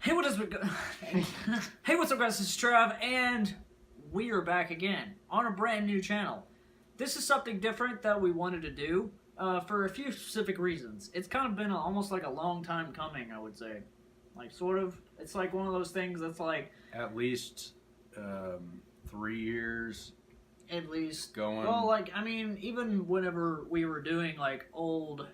Hey, what is Hey, what's up, guys? This is Trav, and we are back again on a brand new channel. This is something different that we wanted to do for a few specific reasons. It's kind of been almost like a long time coming, I would say. Like, sort of. It's like one of those things that's like... At least 3 years. At least. Going. Well, like, I mean, even whenever we were doing, like, old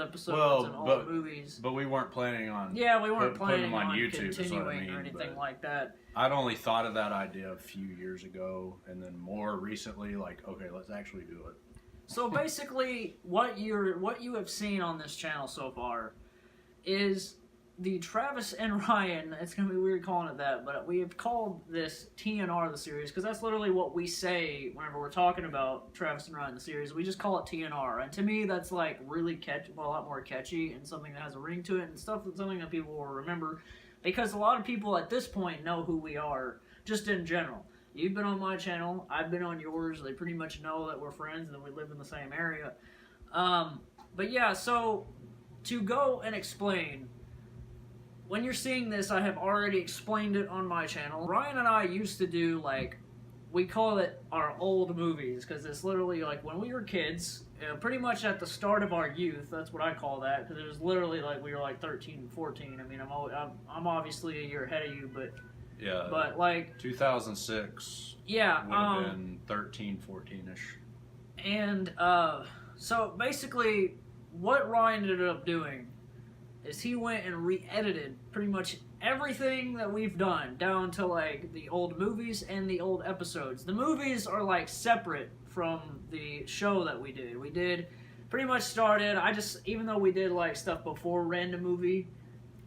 episodes and old movies. But we weren't planning on. Yeah, we weren't putting planning them on YouTube continuing or anything like that. I'd only thought of that idea a few years ago, and then more recently, like, okay, let's actually do it. So basically, what you have seen on this channel so far is the Travis and Ryan. It's gonna be weird calling it that, but we have called this TNR the series because that's literally what we say whenever we're talking about Travis and Ryan the series. We just call it TNR, and to me, that's like really a lot more catchy and something that has a ring to it and something that people will remember, because a lot of people at this point know who we are just in general. You've been on my channel, I've been on yours. They pretty much know that we're friends and that we live in the same area. But yeah, so to go and explain. When you're seeing this, I have already explained it on my channel. Ryan and I used to do, like, we call it our old movies, because it's literally, like, when we were kids, pretty much at the start of our youth, that's what I call that, because it was literally, like, we were, like, 13 and 14. I mean, I'm obviously a year ahead of you, but... Yeah. But, like... 2006 yeah, would have been 13, 14-ish. And, so, basically, what Ryan ended up doing is he went and re-edited pretty much everything that we've done down to like the old movies and the old episodes. The movies are like separate from the show that we did. We did pretty much started, even though we did like stuff before Random Movie,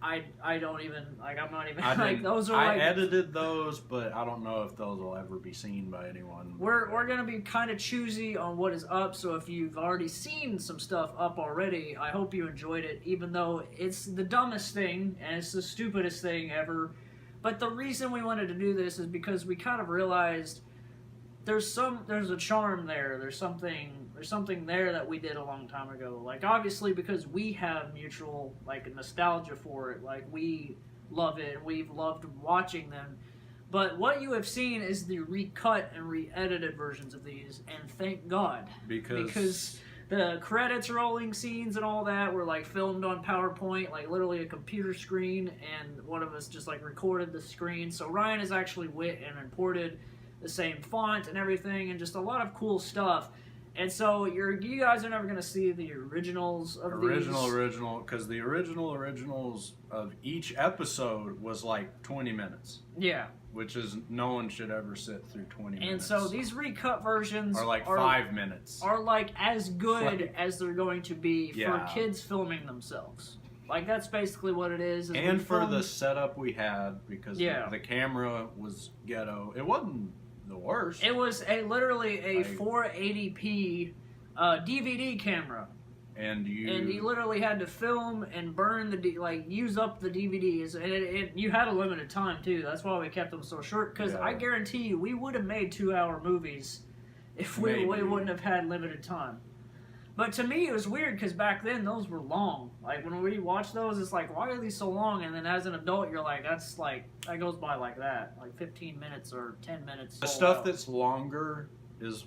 I don't even, like, I'm not even, like, those are like... I edited those, but I don't know if those will ever be seen by anyone. We're going to be kind of choosy on what is up, so if you've already seen some stuff up already, I hope you enjoyed it, even though it's the dumbest thing, and it's the stupidest thing ever. But the reason we wanted to do this is because we kind of realized there's a charm there, there's something there that we did a long time ago. Like, obviously, because we have mutual, like, nostalgia for it. Like, we love it, and we've loved watching them. But what you have seen is the recut and re-edited versions of these, and thank God. Because the credits rolling scenes and all that were, like, filmed on PowerPoint, like, literally a computer screen, and one of us just, like, recorded the screen. So Ryan has actually went and imported the same font and everything, and just a lot of cool stuff. And so you guys are never going to see the originals of these. Original, because the originals of each episode was like 20 minutes. Yeah. Which is, no one should ever sit through 20 minutes. And so these recut versions are like 5 minutes. Are like as good as they're going to be for kids filming themselves. Like, that's basically what it is. And for the setup we had, because the camera was ghetto. It wasn't the worst. It was literally a 480p DVD camera, and you literally had to film and burn use up the DVDs, and you had a limited time too. That's why we kept them so short. Because I guarantee you, we would have made 2-hour movies if we wouldn't have had limited time. But to me, it was weird because back then those were long. Like, when we watched those, it's like, why are these so long? And then as an adult, you're like, that goes by like that, like 15 minutes or 10 minutes. The stuff that's longer is,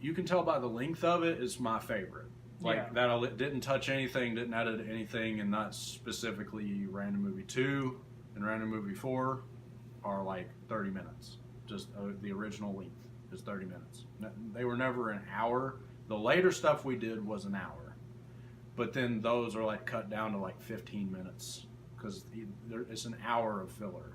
you can tell by the length of it, is my favorite. Like, that didn't touch anything, didn't edit anything, and not specifically Random Movie 2 and Random Movie 4 are like 30 minutes. Just the original length is 30 minutes. They were never an hour. The later stuff we did was an hour, but then those are like cut down to like 15 minutes because it's an hour of filler,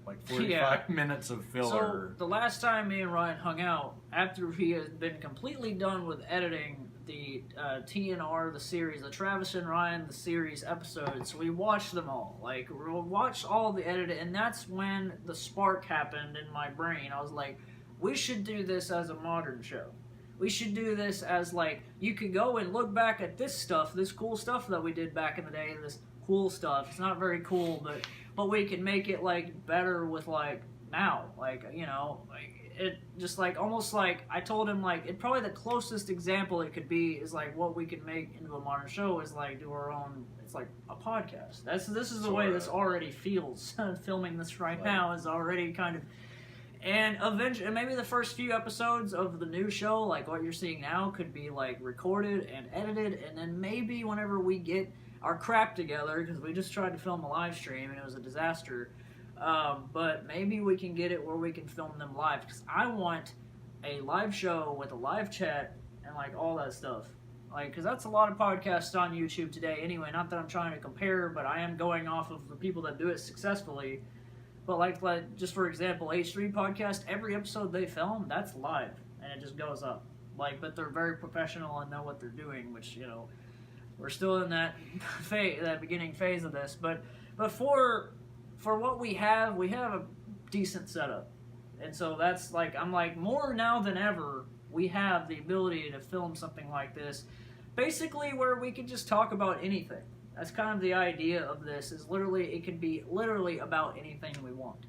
like 45 minutes of filler. So the last time me and Ryan hung out, after he had been completely done with editing the TNR, the series, the Travis and Ryan, the series episodes, we watched them all. Like, we watched all the edited, and that's when the spark happened in my brain. I was like, we should do this as a modern show. We should do this as, like, you could go and look back at this stuff, this cool stuff that we did back in the day, this cool stuff. It's not very cool, but we can make it, like, better with, like, now. Like, you know, like, it just, like, almost like, I told him, like, it probably the closest example it could be is, like, what we could make into a modern show is, like, do our own, it's like a podcast. This is the way this already feels. Filming this right now is already kind of. And eventually, maybe the first few episodes of the new show, like what you're seeing now, could be like recorded and edited, and then maybe whenever we get our crap together, because we just tried to film a live stream and it was a disaster, but maybe we can get it where we can film them live, because I want a live show with a live chat and like all that stuff. Like, because that's a lot of podcasts on YouTube today anyway. Not that I'm trying to compare, but I am going off of the people that do it successfully. But like just for example, H3 podcast, every episode they film, that's live, and it just goes up. Like, but they're very professional and know what they're doing, which, you know, we're still in that that beginning phase of this. But for what we have a decent setup, and so that's like, I'm like, more now than ever, we have the ability to film something like this, basically where we can just talk about anything. That's kind of the idea of this, is literally, it could be literally about anything we want.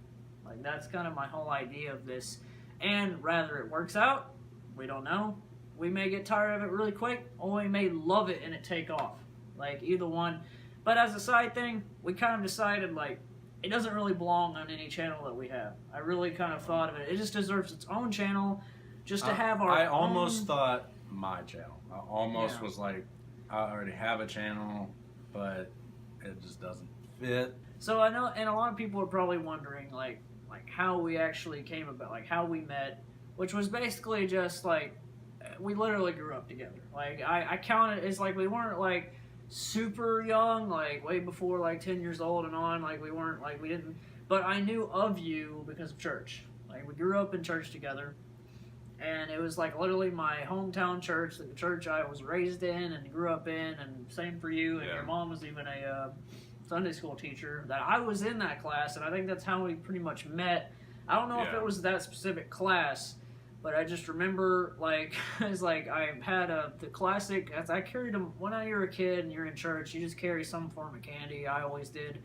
Like, that's kind of my whole idea of this. And rather it works out, we don't know. We may get tired of it really quick, or we may love it and it take off. Like, either one. But as a side thing, we kind of decided, like, it doesn't really belong on any channel that we have. I really kind of thought of it. It just deserves its own channel, just to have our I almost thought my channel. I almost was like, I already have a channel, but it just doesn't fit. So I know, and a lot of people are probably wondering, like how we actually came about, like how we met, which was basically just like, we literally grew up together. Like, I count it as like, we weren't like super young, like way before like 10 years old and on, like we weren't, like we didn't, but I knew of you because of church. Like, we grew up in church together. And it was like literally my hometown church, the church I was raised in and grew up in, and same for you. And your mom was even a Sunday school teacher. That I was in that class, and I think that's how we pretty much met. I don't know if it was that specific class, but I just remember, like, it's like I had the classic, as I carried them when you're a kid and you're in church, you just carry some form of candy. I always did.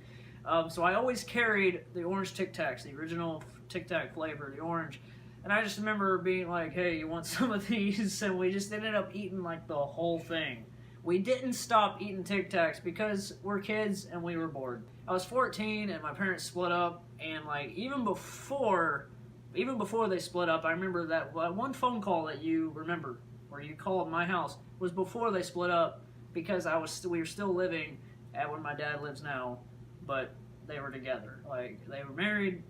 So I always carried the orange Tic Tacs, the original Tic Tac flavor, the orange. And I just remember being like, hey, you want some of these? And we just ended up eating like the whole thing. We didn't stop eating Tic Tacs because we're kids and we were bored. I was 14 and my parents split up, and like even before they split up, I remember that one phone call that you remember where you called my house was before they split up, because we were still living at where my dad lives now, but they were together. Like, they were married,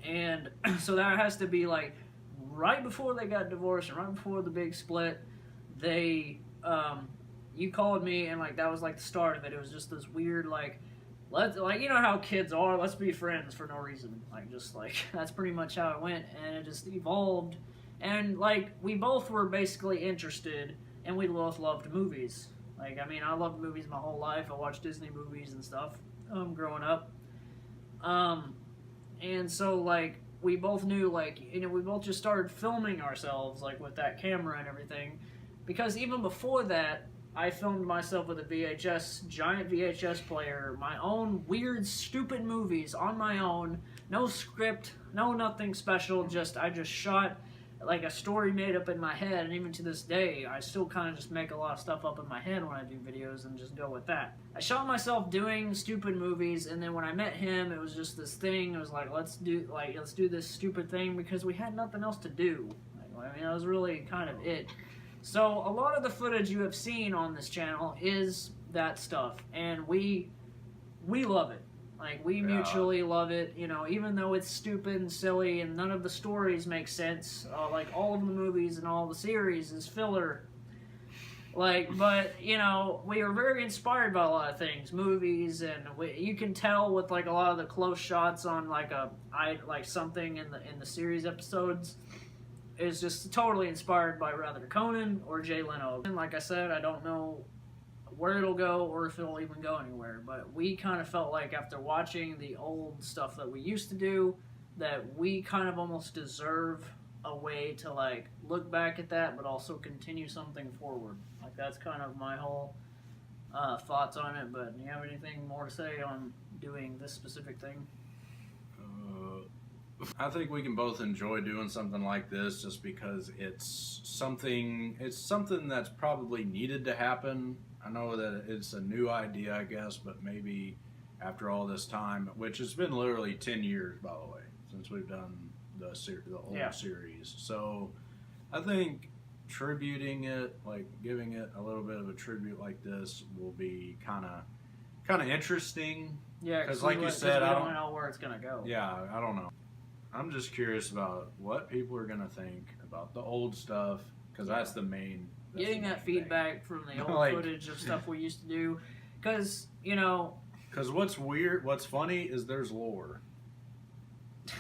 and so that has to be like right before they got divorced and right before the big split. You called me, and like that was like the start of it. It was just this weird like, you know how kids are, let's be friends for no reason. Like, just like, that's pretty much how it went, and it just evolved. And like, we both were basically interested, and we both loved movies. Like, I mean, I loved movies my whole life. I watched Disney movies and stuff growing up. And so like, we both knew, like, you know, we both just started filming ourselves, like, with that camera and everything. Because even before that, I filmed myself with a giant VHS player, my own weird, stupid movies on my own. No script, no nothing special, I just shot, like, a story made up in my head, and even to this day, I still kind of just make a lot of stuff up in my head when I do videos and just go with that. I shot myself doing stupid movies, and then when I met him, it was just this thing. It was like, let's do this stupid thing, because we had nothing else to do. I mean, that was really kind of it. So a lot of the footage you have seen on this channel is that stuff, and we love it. Like, we mutually love it, you know, even though it's stupid and silly and none of the stories make sense. Like, all of the movies and all the series is filler. Like, but, you know, we are very inspired by a lot of things, movies, and you can tell with, like, a lot of the close shots on, like, something in the series episodes is just totally inspired by rather Conan or Jay Leno. And like I said, I don't know where it'll go or if it'll even go anywhere, but we kind of felt like after watching the old stuff that we used to do, that we kind of almost deserve a way to like look back at that but also continue something forward. Like, that's kind of my whole thoughts on it. But do you have anything more to say on doing this specific thing? I think we can both enjoy doing something like this just because it's something that's probably needed to happen I know that it's a new idea, I guess, but maybe after all this time, which has been literally 10 years, by the way, since we've done the old series. So I think tributing it, like giving it a little bit of a tribute like this, will be kind of interesting. Yeah, because like you said, I don't know where it's gonna go. Yeah, I don't know. I'm just curious about what people are gonna think about the old stuff, because that's the main. Getting that feedback from the old Like, footage of stuff we used to do, because you know. Because what's funny is there's lore.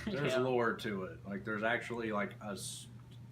There's lore to it. Like there's actually like a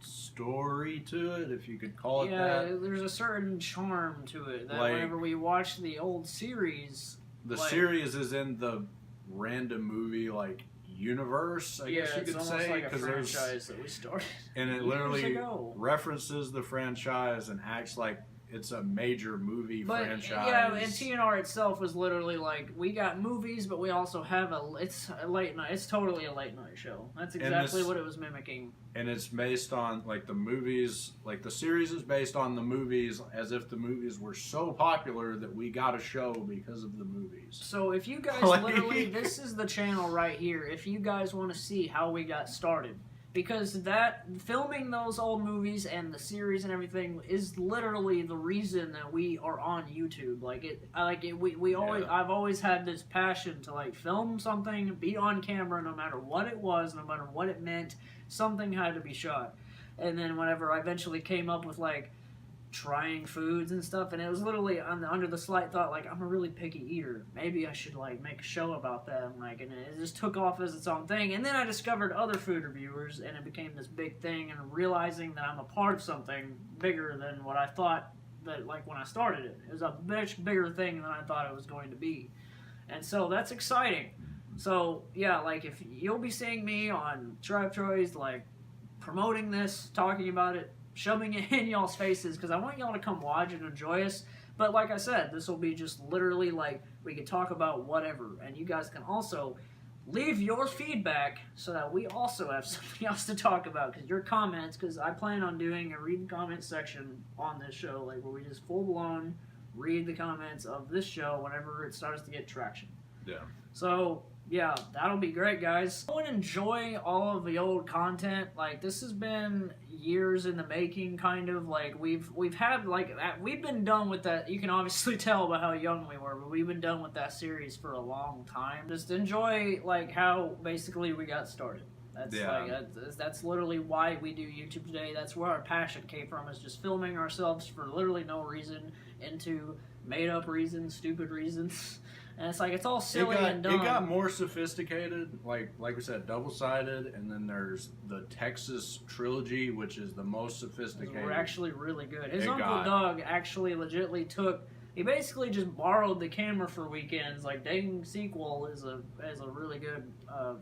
story to it, if you could call it that. Yeah, there's a certain charm to it that Like, whenever we watch the old series, the series is in the random movie like universe, I guess you could say, like a franchise that we started. And it literally references the franchise and acts like it's a major movie franchise. Yeah, and TNR itself was literally like, we got movies, but we also have it's a late night. It's totally a late night show. That's exactly what it was mimicking. And it's based on like the movies, like the series is based on the movies, as if the movies were so popular that we got a show because of the movies. So if you guys literally, this is the channel right here. If you guys want to see how we got started. Because that filming those old movies and the series and everything is literally the reason that we are on YouTube. I've always had this passion to like film something, be on camera, no matter what it was, no matter what it meant. Something had to be shot. And then whenever I eventually came up with like trying foods and stuff, and it was literally under the slight thought like, I'm a really picky eater, maybe I should like make a show about that, and it just took off as its own thing. And then I discovered other food reviewers, and it became this big thing, and realizing that I'm a part of something bigger than what I thought that, like, when I started it was a much bigger thing than I thought it was going to be. And so that's exciting. So yeah, like, if you'll be seeing me on Tribe Troys, like promoting this, talking about it, shoving it in y'all's faces, because I want y'all to come watch and enjoy us. But like I said, this will be just literally like, we can talk about whatever, and you guys can also leave your feedback so that we also have something else to talk about, because your comments, because I plan on doing a read comment section on this show, like where we just full-blown read the comments of this show whenever it starts to get traction. Yeah. So yeah, that'll be great, guys. Go and enjoy all of the old content. Like, this has been years in the making, kind of. Like, we've had, like, we've been done with that. You can obviously tell by how young we were, but we've been done with that series for a long time. Just enjoy, like, how basically we got started. That's literally why we do YouTube today. That's where our passion came from, is just filming ourselves for literally no reason, into made-up reasons, stupid reasons. And it's like, it's all silly and dumb. It got more sophisticated, like we said, double-sided, and then there's the Texas trilogy, which is the most sophisticated. We're actually really good. His Uncle Doug actually legitly he basically just borrowed the camera for weekends. Like, Dating Sequel is a really good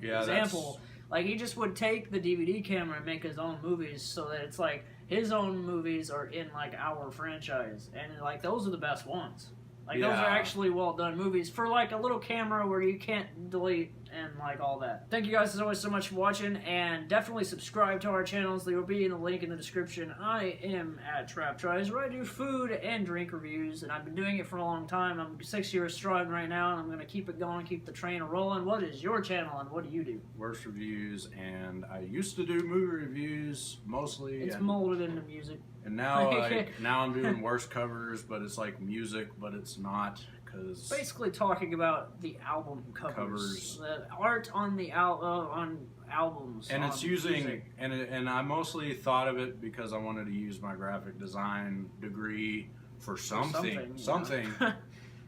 example. Like, he just would take the DVD camera and make his own movies, so that it's like, his own movies are in, like, our franchise. And, like, those are the best ones. Like, those are actually well-done movies for, like, a little camera where you can't delete and, like, all that. Thank you guys as always so much for watching, and definitely subscribe to our channels. They will be in the link in the description. I am at Trap Tries, where I do food and drink reviews, and I've been doing it for a long time. I'm 6 years strong right now, and I'm going to keep it going, keep the train rolling. What is your channel, and what do you do? Worst Reviews, and I used to do movie reviews, mostly. It's molded into music. And now, now I'm doing worst covers, but it's like music, but it's not, because basically talking about the album covers. The art on the on albums, and it's using music. and I mostly thought of it because I wanted to use my graphic design degree for something.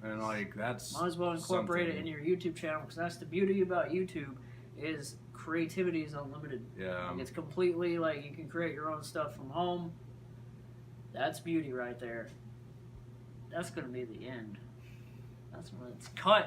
And like, that's might as well incorporate it in your YouTube channel, because that's the beauty about YouTube, is creativity is unlimited. Yeah, like, it's completely like, you can create your own stuff from home. That's beauty right there. That's gonna be the end. That's when it's cut.